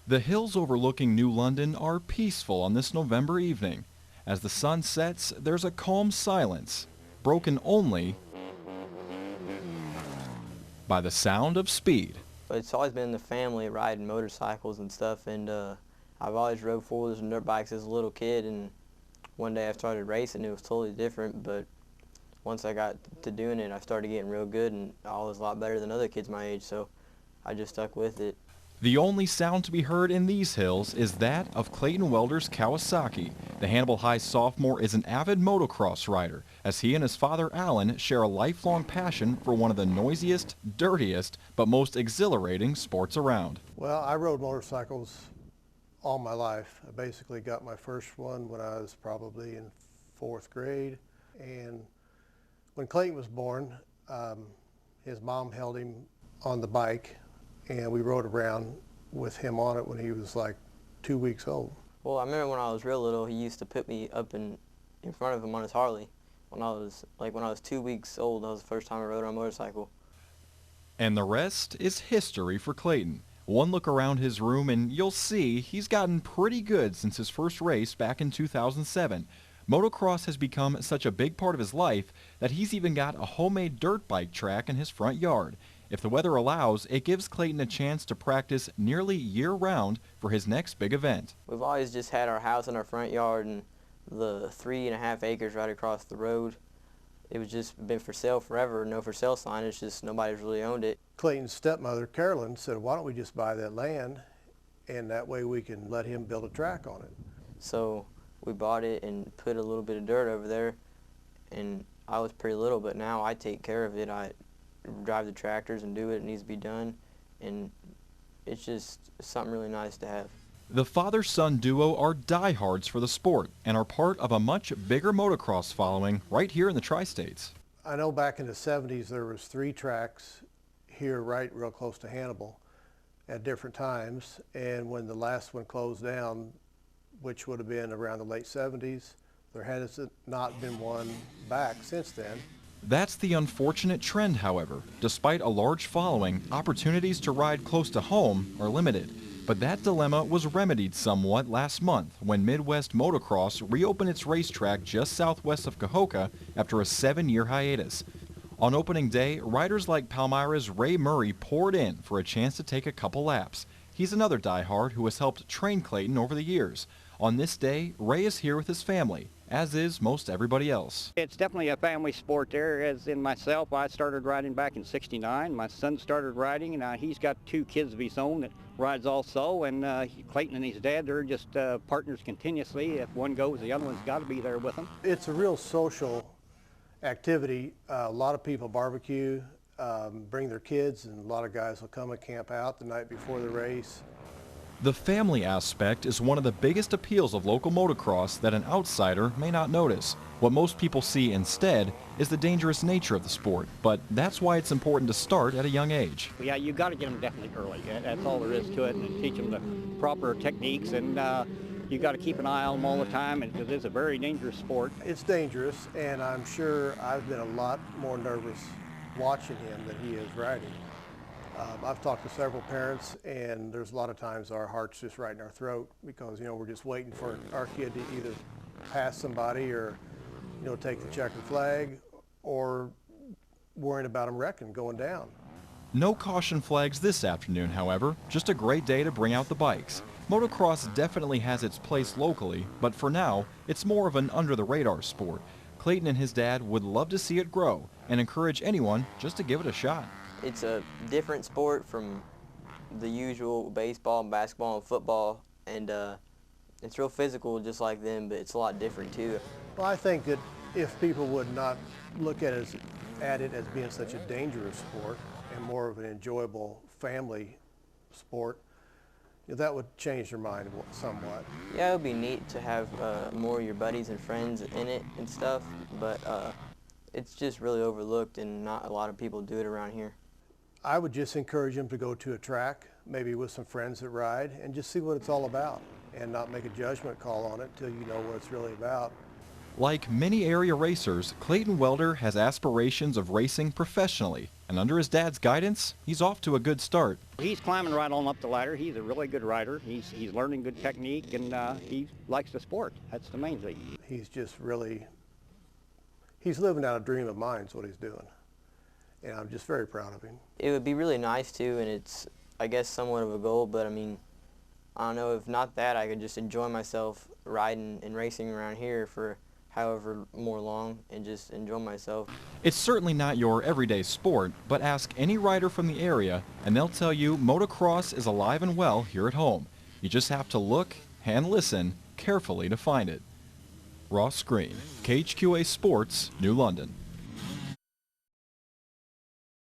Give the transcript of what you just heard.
The hills overlooking New London are peaceful on this November evening. As the sun sets, there's a calm silence, broken only by the sound of speed. It's always been in the family riding motorcycles and stuff, and I've always rode four-wheelers and dirt bikes as a little kid, and one day I started racing. It was totally different, but once I got to doing it, I started getting real good, and I was a lot better than other kids my age, so I just stuck with it. The only sound to be heard in these hills is that of Clayton Welder's Kawasaki. The Hannibal High sophomore is an avid motocross rider, as he and his father Alan share a lifelong passion for one of the noisiest, dirtiest, but most exhilarating sports around. Well, I rode motorcycles all my life. I basically got my first one when I was probably in 4th grade. And when Clayton was born, his mom held him on the bike, and we rode around with him on it when he was like 2 weeks old. Well, I remember when I was real little, he used to put me up in front of him on his Harley. When I was 2 weeks old, that was the first time I rode on a motorcycle. And the rest is history for Clayton. One look around his room and you'll see he's gotten pretty good since his first race back in 2007. Motocross has become such a big part of his life that he's even got a homemade dirt bike track in his front yard. If the weather allows, it gives Clayton a chance to practice nearly year-round for his next big event. We've always just had our house in our front yard and the 3.5 acres right across the road. It was just been for sale forever, no for sale sign. It's just nobody's really owned it. Clayton's stepmother, Carolyn, said, why don't we just buy that land, and that way we can let him build a track on it. So we bought it and put a little bit of dirt over there, and I was pretty little, but now I take care of it. I drive the tractors and do what needs to be done, and it's just something really nice to have. The father-son duo are diehards for the sport and are part of a much bigger motocross following right here in the Tri-States. I know back in the 70s there was 3 tracks here right real close to Hannibal at different times, and when the last one closed down, which would have been around the late 70s, there has not been one back since then. That's the unfortunate trend, however. Despite a large following, opportunities to ride close to home are limited. But that dilemma was remedied somewhat last month when Midwest Motocross reopened its racetrack just southwest of Cahokia after a 7-year hiatus. On opening day, riders like Palmyra's Ray Murray poured in for a chance to take a couple laps. He's another diehard who has helped train Clayton over the years. On this day, Ray is here with his family, as is most everybody else. It's definitely a family sport there, as in myself. I started riding back in '69. My son started riding, and he's got 2 kids of his own that rides also, and Clayton and his dad, they're just partners continuously. If one goes, the other one's got to be there with them. It's a real social activity. A lot of people barbecue, bring their kids, and a lot of guys will come and camp out the night before the race. The family aspect is one of the biggest appeals of local motocross that an outsider may not notice. What most people see instead is the dangerous nature of the sport, but that's why it's important to start at a young age. Yeah, you got to get them definitely early. That's all there is to it, and teach them the proper techniques, and you got to keep an eye on them all the time, because it's a very dangerous sport. It's dangerous, and I'm sure I've been a lot more nervous watching him than he is riding. I've talked to several parents, and there's a lot of times our heart's just right in our throat because, we're just waiting for our kid to either pass somebody or, take the checkered flag, or worrying about him wrecking, going down. No caution flags this afternoon, however, just a great day to bring out the bikes. Motocross definitely has its place locally, but for now, it's more of an under-the-radar sport. Clayton and his dad would love to see it grow and encourage anyone just to give it a shot. It's a different sport from the usual baseball, basketball, and football, and it's real physical just like them, but it's a lot different too. Well, I think that if people would not look at it as being such a dangerous sport and more of an enjoyable family sport, that would change their mind somewhat. Yeah, it would be neat to have more of your buddies and friends in it and stuff, but it's just really overlooked and not a lot of people do it around here. I would just encourage them to go to a track, maybe with some friends that ride, and just see what it's all about and not make a judgment call on it until you know what it's really about. Like many area racers, Clayton Welder has aspirations of racing professionally, and under his dad's guidance, he's off to a good start. He's climbing right on up the ladder. He's a really good rider. He's learning good technique, and he likes the sport. That's the main thing. He's just really, he's living out a dream of mine is what he's doing. And I'm just very proud of him. It would be really nice too, and it's, I guess, somewhat of a goal, but I mean, I don't know, if not that, I could just enjoy myself riding and racing around here for however more long and just enjoy myself. It's certainly not your everyday sport, but ask any rider from the area and they'll tell you motocross is alive and well here at home. You just have to look and listen carefully to find it. Ross Green, KHQA Sports, New London.